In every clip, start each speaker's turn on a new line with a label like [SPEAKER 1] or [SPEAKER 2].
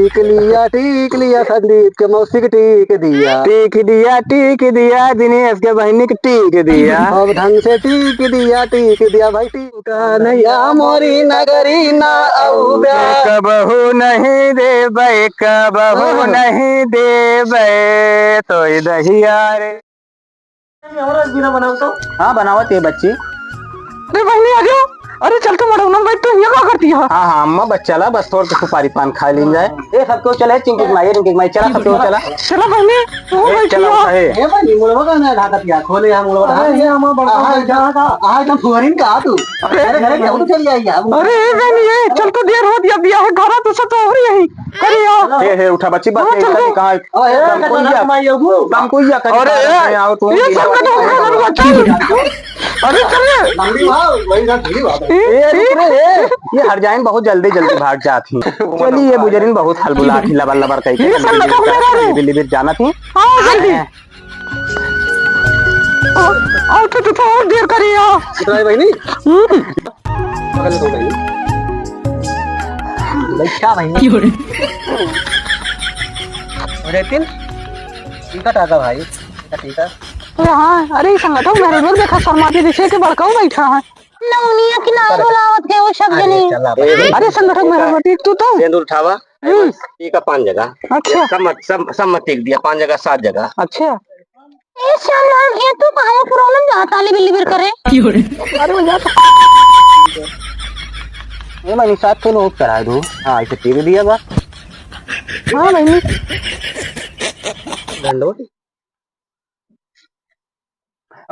[SPEAKER 1] Teak लिया संदीप के मौसी के टीक दिया दिनेश के बहनी के टीक दिया। अब ढंग से टीक दिया भाई टीक नैया मोरी नगरी ना आऊ ब्याह
[SPEAKER 2] कबहू नहीं देबै कबहू नहीं देबै तो दहिया रे।
[SPEAKER 1] हाँ बनावत है बच्ची।
[SPEAKER 2] अरे बहनी आ जाओ। अरे चल तो मड़ो भाई तू ये क्या करती है?
[SPEAKER 1] हाँ हाँ अम्मा बच्चा ला बस थोड़ा सुपारी पान खा ली जाए। ये सबको चले चिंकी माई चला सबको चला
[SPEAKER 2] चलो बहनी
[SPEAKER 1] चलो है ये भाई मुड़वा का ना ढाका पिया खोले हम मुड़वा ढाका ये हम बड़ा आ एकदम फुहरीन का तू अरे घर के तो चली आई यार।
[SPEAKER 2] अरे बहनी ये चल तो देर हो दिया बिया है घर तो सब तो हो रही है करियो।
[SPEAKER 1] हे उठा बच्ची बस कहां काम कोई या कर।
[SPEAKER 2] अरे
[SPEAKER 1] आओ तू
[SPEAKER 2] ये संकट हो गया चल। अरे चल
[SPEAKER 1] लंबी भाव वही ना थी बात ये हर जाइन बहुत जल्दी भाग जाती। चलिए ये बुजरिन बहुत हलबुला थी लबर लबर कह के बिल्ली जाना थी।
[SPEAKER 2] हां जल्दी आओ तो और देर करियो
[SPEAKER 1] इतना बहनी पकड़ तो बहनी लच्छा बहनी अरे तीन इनका टाका भाई ठीक है।
[SPEAKER 2] हाँ अरे संगठन मेरे लोग देखा शर्माती दिशे के बड़काऊ बैठा है
[SPEAKER 3] नौनिया की नाम बुलावत के वो शब्द नहीं।
[SPEAKER 2] अरे संगठन मेरा बेटी तू तो
[SPEAKER 1] सेंदूर उठावा ठीक है 5 जगह।
[SPEAKER 2] अच्छा
[SPEAKER 1] सब टिक दिया 5 जगह 7 जगह।
[SPEAKER 2] अच्छा
[SPEAKER 3] ए सलाम है तू कहां प्रॉब्लम जाता ले बिल्ली बिर करे।
[SPEAKER 2] अरे वो जाता
[SPEAKER 1] ये मैंने साथ तो नोट करा दो। हाँ इसे टिक दिया बस।
[SPEAKER 2] हाँ नहीं
[SPEAKER 1] दंडोती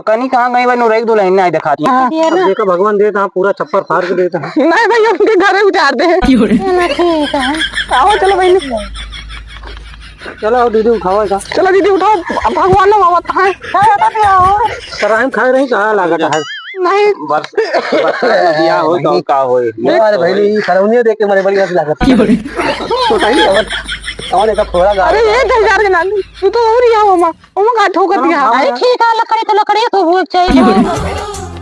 [SPEAKER 1] कनी कहाँ गई भाई नूरेक दुल्हन ने दिखाती है। देखो भगवान देता है पूरा छप्पर फाड़ के देता है।
[SPEAKER 2] नहीं भाई उनके घर उतार दे।
[SPEAKER 3] ठीक है
[SPEAKER 2] आओ चलो भाई
[SPEAKER 1] चलो दीदी उठाओ का।
[SPEAKER 2] चलो दीदी उठाओ भगवान ने बाबा कहाँ है
[SPEAKER 1] कराम खाए नहीं कहाँ लागत है
[SPEAKER 2] नहीं
[SPEAKER 1] बस दिया हो तो का होए। अरे भाई सरौनिया देख के मेरे बड़ी लागत छोटा ही और एक थोड़ा गा।
[SPEAKER 2] अरे ये 1000 के नानी तू तो और ही हो मां का ठोकर दिया।
[SPEAKER 3] अरे ठीक है लकड़ी तो भूख चाहिए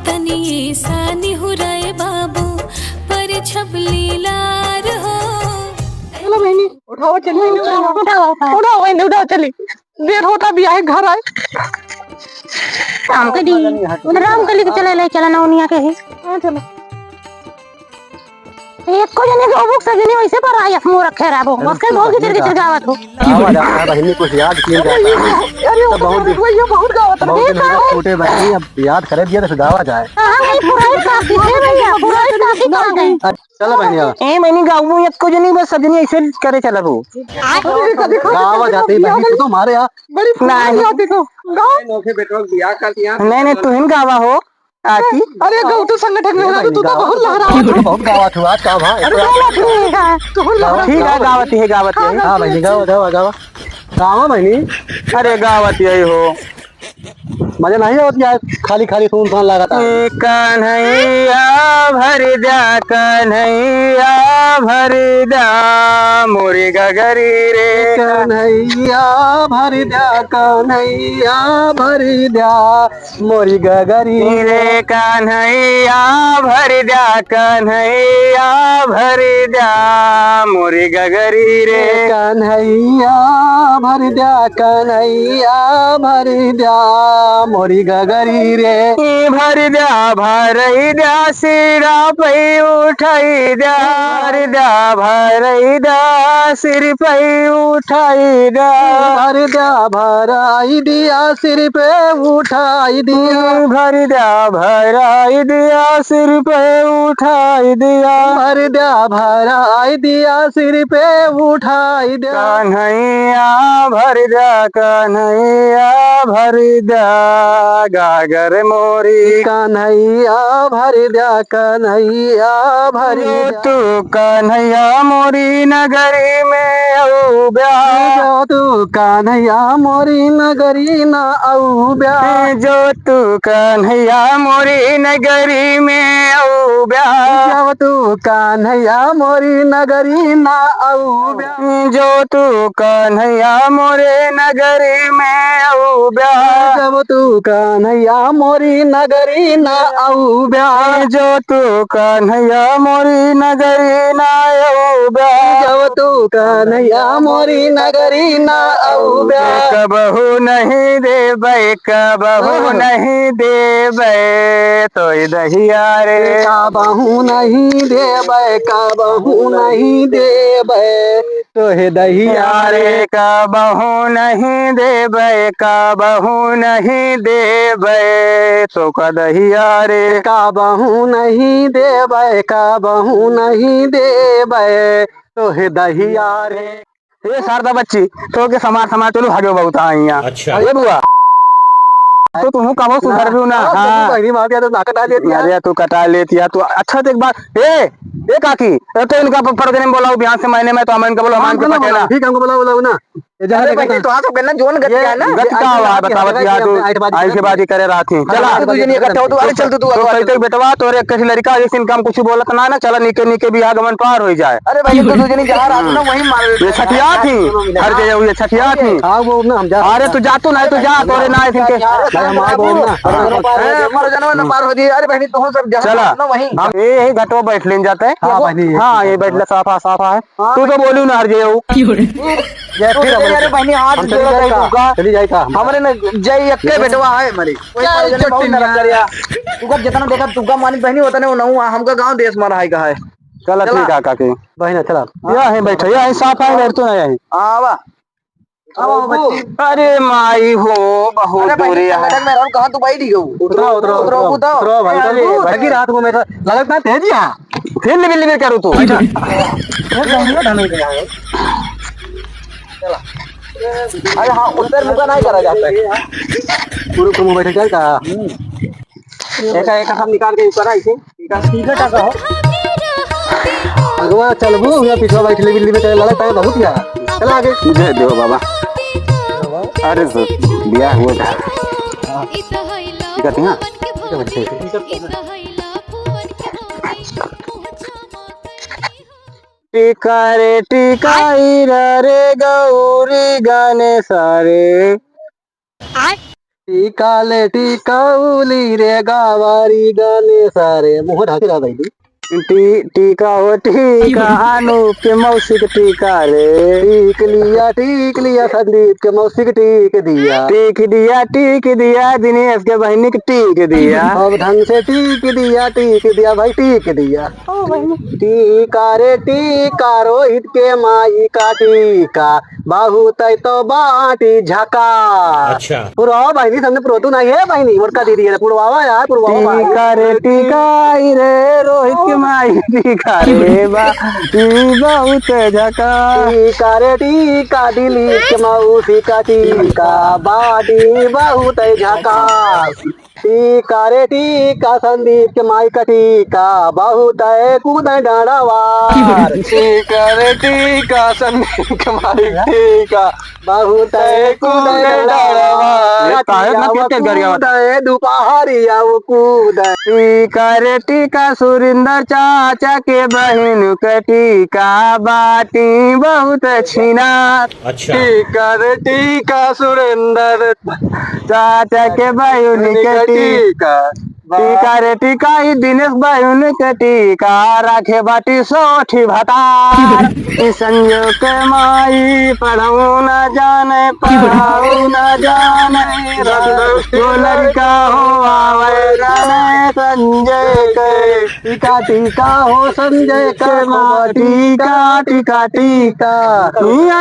[SPEAKER 4] तनी सानी हुराए बाबू पर छबली लार हो।
[SPEAKER 2] चलो बहनी उठाओ चलिए उठाओ बहनी उठाओ चली देर होता भी आए घर आए
[SPEAKER 3] राम कली के चले ले चला नौनिया के ही।
[SPEAKER 2] हाँ चलो
[SPEAKER 3] एक को जने के बुक सजनी वैसे पर आया मुंह रखे रहो मस्के बहुत किचर गावत हो।
[SPEAKER 1] आवाज आ रहा है बहनी कुछ याद किए
[SPEAKER 2] अरे बहुत गावत
[SPEAKER 1] छोटे बच्चे अब याद करे दिया तो गावा जाए।
[SPEAKER 3] हां भाई पुराई काफी है भैया पुराई काफी कहां गए।
[SPEAKER 1] चलो बहनी ए मैंने गाऊ ये को जनी बस सजनी ऐसे करे चला रू गावा जाते बहनी तो हमारे यहां
[SPEAKER 2] बड़ी नहीं देखो गाओ
[SPEAKER 1] नोखे बेटो बियाह कर दिया।
[SPEAKER 2] नहीं तू ही गावा हो आती। अरे गौ तो संगठन में हो तू तो बहुत लहरा
[SPEAKER 1] बहुत गावत हुआ आज का भाई।
[SPEAKER 2] अरे ठीक है गावती है
[SPEAKER 1] हां बहनी गावा बहनी।
[SPEAKER 2] अरे गावती है हो
[SPEAKER 1] मजा नहीं होती यार खाली सुनसान लगाता है।
[SPEAKER 2] कन्हैया भर जा मोरी गगरी रे
[SPEAKER 1] कन्हैया भर जा मोरी गगरी
[SPEAKER 2] रे कन्हैया भर जा मोरी गगरी रे
[SPEAKER 1] कन्हैया भर जा मोरी गगरी रे
[SPEAKER 2] भर द्या सिरा पे उठाई द्या भर द्या सिर पे उठाई द्या
[SPEAKER 1] भराई दिया सिर पे उठाई दिया
[SPEAKER 2] भर द्या भराई दिया सिर पे उठाई दिया
[SPEAKER 1] भराई दिया सिर पे उठाई दिया
[SPEAKER 2] कन्हैया भर द्या गागर मोरी
[SPEAKER 1] कन्हैया भर
[SPEAKER 2] तू कन्हैया मोरी नगरी में औ ब्याह
[SPEAKER 1] तू कन्हैया मोरी नगरी ना औ ब्याह
[SPEAKER 2] जो तू कन्हैया मोरी नगरी में औ ब्याह
[SPEAKER 1] तू कन्हैया मोरी नगरी ना औ ब्याह
[SPEAKER 2] जो तू कन्हैया मोरे नगरी में औ ब्याह
[SPEAKER 1] जब तू तू कन्हैया मोरी नगरी ना आऊ ब्याह जो तू कन्हैया मोरी नगरी ना आऊ ब्याह जो तू कन्हैया मोरी नगरी ना आऊ ब्याह कबहू नहीं देबै कबहू नहीं देबै तो दहिया रे कबहू नहीं देबै कबहू नहीं देबै तो दहिया रे कबहू नहीं देबै कबहू नहीं देबै तो कदहिया रे कबहू नहीं देबै कबहू नहीं देबै तो दहिया रे ये शारदा बच्ची तो के समार समार चलो भागो बहुत यहाँ
[SPEAKER 5] अच्छा
[SPEAKER 1] ये बुआ तो तुम कहो सुधर भी ना बहनी मार दिया तो ना कटा लेती है तू कटा लेती है तू अच्छा तो एक बात ए काकी तो इनका फर्ज नहीं बोला बिहार से महीने में तो हम इनका बोला मान के पटेला ठीक हमको बोला ना जहां तो आ सब करना जोन गत क्या ना गत का हुआ बतावत यार तू आई के बाजी करे रात ही चला तू जनी इकट्ठा हो तू अरे चल तू कहते बेटवा तोरे कछ लड़का जैसे इनका कुछ बोलत ना चला निके निके बियाह गमन पार हो जाए अरे भाई तू जनी जहां रात ना वही मार ये छठिया थी हर जगह ये छठिया थी हां वो ना हम जा अरे तू जा तू नहीं तो जा तोरे ना इनके हमार बोल ना मर जानवा ना पार हो जी अरे बहनी तू सब जहां ना वही हम यही घटवा बैठ लेन जाते हैं हां बहनी हां ये बैठले साफा साफा है तू तो बोलू ना हर जगह ये फिर अरे बहनी हाथ जोड़ा चली जाएगा हमरे ने जय एक्के बेटवा है मरी कोई जने बहुत नरक करिया तुका जितना देखा तुका मानी बहनी होता ने नहु हमका गांव देश में रहाई का है चल ठीक है काके बहन चला या है बैठे या है साफ है बैठ तो नहीं है आवा आवा बच्ची अरे माई हो बहुत दूरी है मैडम मैं कहां तू बैठ गई उतरो उतरो उतरो उतरो भाई भागी रात को मेरा लगता है तेज है फिर लिबिल करू तू बैठा ढाने गया है चला अरे हाँ उधर मुका नहीं करा जाता है पूरे को बैठे जाएगा एक हम निकाल के ऊपर आई थी ठीक है टाका हो अगवा चलबू या पीछे बैठ ले बिल्ली में चल लड़ता है बहुत यार चला आगे जय देव बाबा अरे बियाह हुआ था ठीक है टीका रे टीका रे गौरी गाने सारे टीका ले टीकाउली रे गावारी गाने सारे मुंह ढाके रहा भाई टीका हो टीका अनूप के मौसी के टीका रे टीक लिया संदीप के मौसी के टीक दिया दिनेश के बहनी के टीक दिया अब ढंग से टीक दिया भाई टीक दिया टीका रे टीका रोहित के माई का टीका बहुत तो बाटी झका
[SPEAKER 5] अच्छा
[SPEAKER 1] पुरवा बहनी सामने पुरोतू नहीं है बहनी मोटका दीदी है पुरवावा यार पुरवावा टीका रे टीका रे रोहित के माई टीका रे बहुत झका टीका रे टीका दिलीप के मौसी का टीका बाटी बहुत झका टीका रे टीका संदीप के माई का टीका बहुत कूद डाँड़ावार टीका रे टीका संदीप के माई का टीका बहुत कूद डाँड़ावार दोपहरिया वो कूद टीका रे टीका सुरिंदर चाचा के बहन का टीका बाटी बहुत छीना
[SPEAKER 5] अच्छा
[SPEAKER 1] टीका रे टीका सुरेंदर चाचा के बहन के टीका रे टीका दिनेश बहन के टीका राखे बाटी सोठी भतार संजो के माई पढ़ाऊ न जाने पढ़ाऊ न जाने लड़का हो आवे जाने संजय के टीका हो संजय के माँ टीका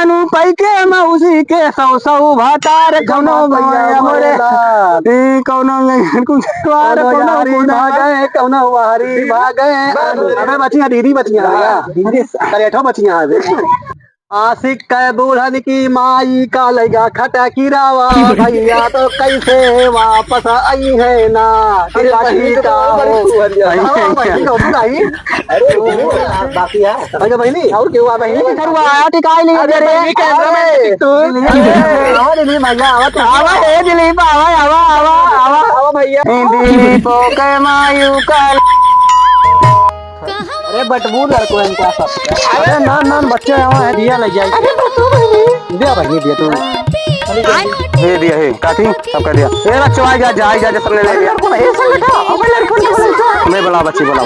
[SPEAKER 1] अनु पै के मौसी के सौ भतार कौनो भैया मोरे कौनो वारी भागे अबे बचिया दीदी बचिया करेठो बचिया आशिक के बूढ़न की माई का लगा खटा किरावा भैया तो कैसे वापस आई है ना टीका हो बहनी और क्यों हुआ बहनी आया टीका ही नहीं दिलीपो के मायू का अरे बटबू लड़को इनका सब अरे नान बच्चे आवा है दिया लग जाए दिया भाई दिया तू ये दिया है काटी सब कर दिया ये बच्चों आ जा जा जा सबने ले लिया मैं बोला बच्ची बोला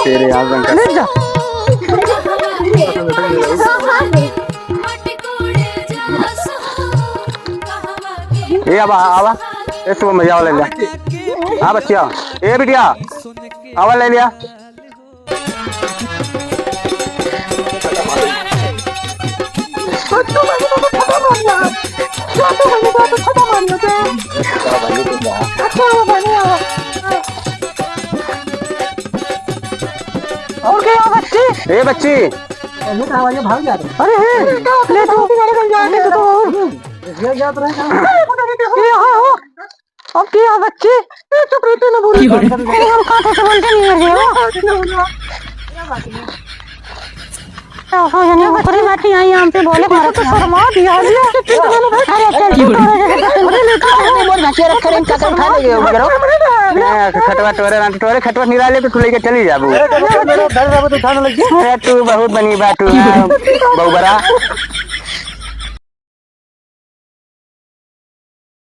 [SPEAKER 1] तेरे यार ये अब आवा इसको मजा ले लिया हाँ बच्चिया ये बिटिया आवा ले लिया
[SPEAKER 2] और क्या बच्ची
[SPEAKER 1] ए बच्ची
[SPEAKER 2] भाग जा रहे अरे ले तो अब क्या बच्ची चुप रहते ना बुरी हम कांटों से बनते नहीं है
[SPEAKER 3] बकरी बैठी आई यहाँ पे बोले
[SPEAKER 2] तो शर्मा दिया
[SPEAKER 3] अरे
[SPEAKER 1] खटवा टोरे खटवा निराले तो तू लेके चली जाबू तू बहुत बनी बात बहु बड़ा